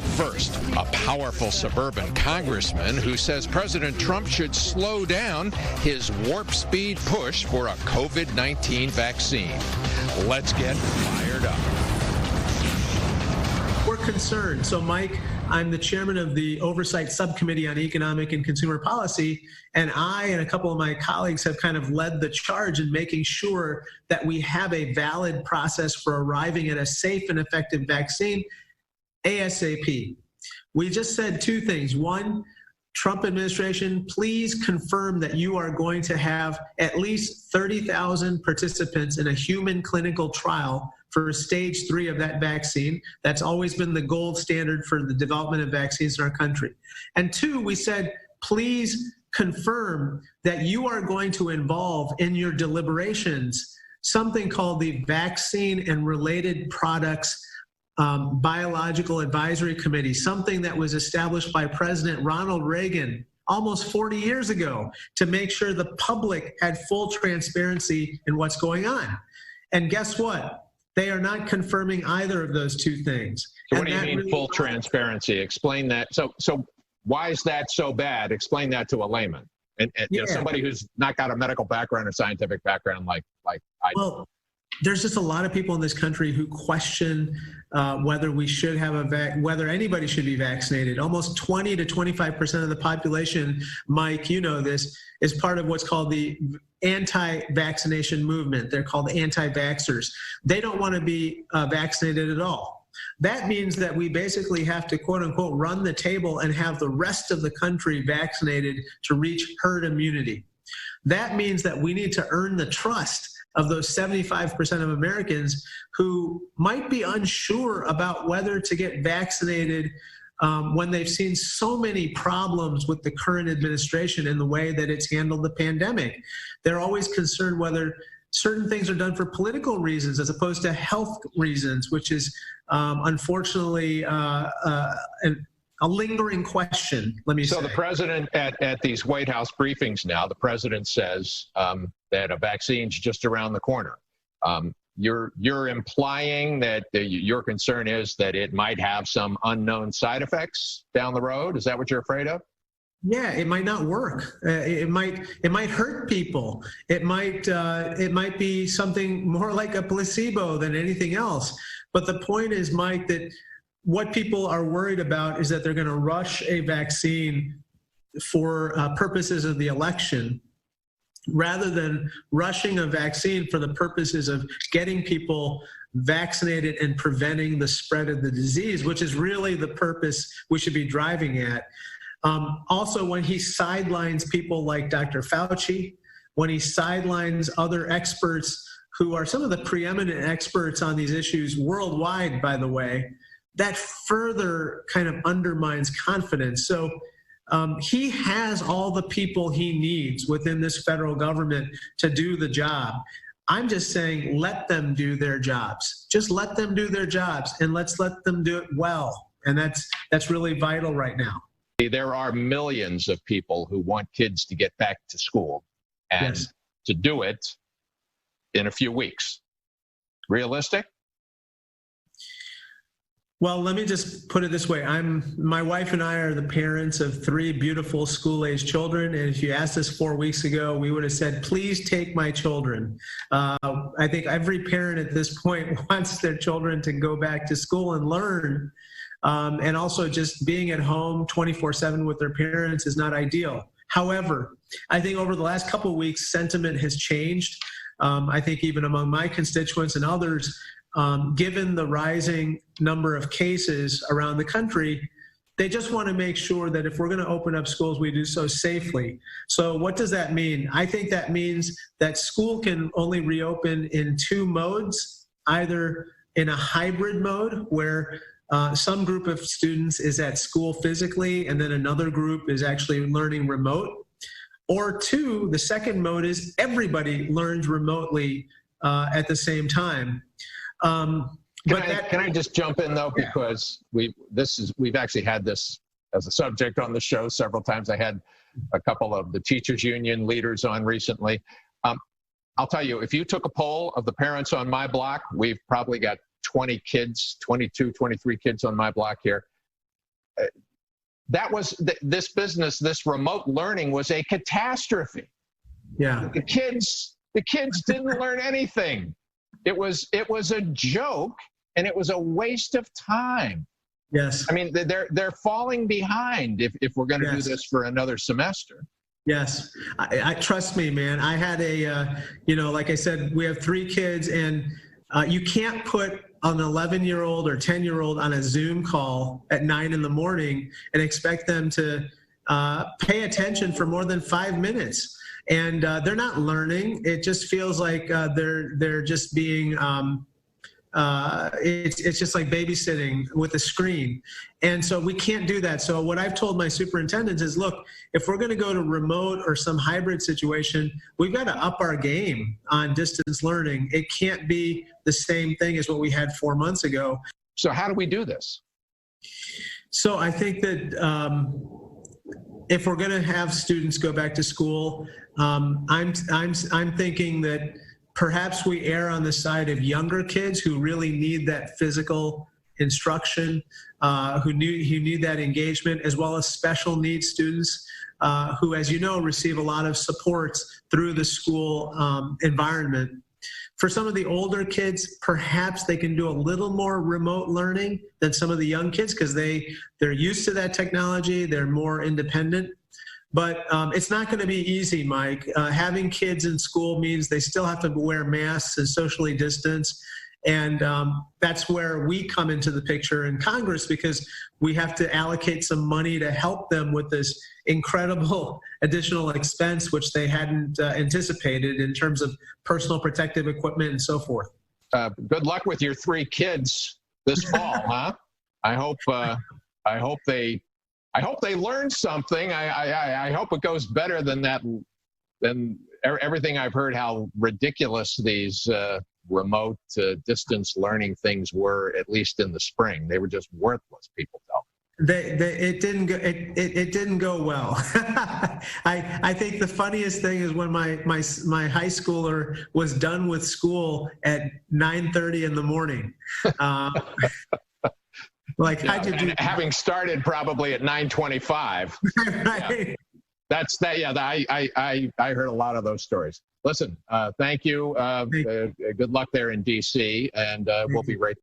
But first, a powerful suburban congressman who says President Trump should slow down his warp speed push for a COVID-19 vaccine. Let's get fired up. We're concerned. So, Mike, I'm the chairman of the Oversight Subcommittee on Economic and Consumer Policy, and I and a couple of my colleagues have kind of led the charge in making sure that we have a valid process for arriving at a safe and effective vaccine ASAP. We just said two things. One, Trump administration, please confirm that you are going to have at least 30,000 participants in a human clinical trial for stage 3 of that vaccine. That's always been the gold standard for the development of vaccines in our country. And two, we said, please confirm that you are going to involve in your deliberations something called the Vaccine and Related Products Biological Advisory Committee, something that was established by President Ronald Reagan almost 40 years ago to make sure the public had full transparency in what's going on. And guess what? They are not confirming either of those two things. So what do you mean full transparency? Explain that. So why is that so bad? Explain that to a layman and you know, somebody who's not got a medical background or scientific background like I do. There's just a lot of people in this country who question whether we should have whether anybody should be vaccinated. Almost 20 to 25% of the population, Mike, you know this, is part of what's called the anti-vaccination movement. They're called anti-vaxxers. They don't want to be vaccinated at all. That means that we basically have to, quote unquote, run the table and have the rest of the country vaccinated to reach herd immunity. That means that we need to earn the trust of those 75% of Americans who might be unsure about whether to get vaccinated when they've seen so many problems with the current administration in the way that it's handled the pandemic. They're always concerned whether certain things are done for political reasons as opposed to health reasons, which is unfortunately a lingering question, let me say. So the president at these White House briefings now, the president says that a vaccine's just around the corner. You're implying that your concern is that it might have some unknown side effects down the road? Is that what you're afraid of? Yeah, it might not work. It might hurt people. It might be something more like a placebo than anything else. But the point is, Mike, that what people are worried about is that they're going to rush a vaccine for purposes of the election, rather than rushing a vaccine for the purposes of getting people vaccinated and preventing the spread of the disease, which is really the purpose we should be driving at. Also, when he sidelines people like Dr. Fauci, when he sidelines other experts who are some of the preeminent experts on these issues worldwide, by the way, that further kind of undermines confidence. So he has all the people he needs within this federal government to do the job. I'm just saying, let them do their jobs. Just let them do their jobs, and let's let them do it well. And that's really vital right now. There are millions of people who want kids to get back to school and to do it in a few weeks. Realistic? Well, let me just put it this way. My wife and I are the parents of 3 beautiful school-age children. And if you asked us 4 weeks ago, we would have said, please take my children. I think every parent at this point wants their children to go back to school and learn. And also just being at home 24/7 with their parents is not ideal. However, I think over the last couple of weeks, sentiment has changed. I think even among my constituents and others, given the rising number of cases around the country, they just want to make sure that if we're going to open up schools, we do so safely. So what does that mean? I think that means that school can only reopen in 2 modes, either in a hybrid mode where some group of students is at school physically and then another group is actually learning remote. Or 2, the second mode is everybody learns remotely at the same time. Can I just jump in though, because we've actually had this as a subject on the show several times. I had a couple of the teachers union leaders on recently. I'll tell you, if you took a poll of the parents on my block, we've probably got 20 kids, 22, 23 kids on my block here. that was this business, this remote learning was a catastrophe. Yeah. The kids didn't learn anything. It was a joke, and it was a waste of time. Yes. I mean, they're falling behind if we're going to do this for another semester. Yes. I trust me, man. I had like I said, we have 3 kids, and you can't put an 11-year-old or 10-year-old on a Zoom call at 9 in the morning and expect them to pay attention for more than 5 minutes. And they're not learning. It just feels like they're just being it's just like babysitting with a screen. And so we can't do that. So what I've told my superintendents is, look, if we're going to go to remote or some hybrid situation, we've got to up our game on distance learning. It can't be the same thing as what we had 4 months ago. So how do we do this? So I think that if we're going to have students go back to school, I'm thinking that perhaps we err on the side of younger kids who really need that physical instruction, who need that engagement, as well as special needs students who, as you know, receive a lot of supports through the school environment. For some of the older kids, perhaps they can do a little more remote learning than some of the young kids because they're used to that technology, they're more independent. But it's not going to be easy, Mike. Having kids in school means they still have to wear masks and socially distance. And that's where we come into the picture in Congress, because we have to allocate some money to help them with this incredible additional expense, which they hadn't anticipated in terms of personal protective equipment and so forth. Good luck with your 3 kids this fall, huh? I hope they learn something. I hope it goes better than that, than everything I've heard, how ridiculous these remote distance learning things were, at least in the spring. They were just worthless, people tell me. It didn't go well. I think the funniest thing is when my high schooler was done with school at 9:30 in the morning. Like, yeah, how'd you do? Having started probably at 9:25. Right. Yeah. That's that. Yeah, I heard a lot of those stories. Listen, thank you. Good luck there in D.C., and we'll be right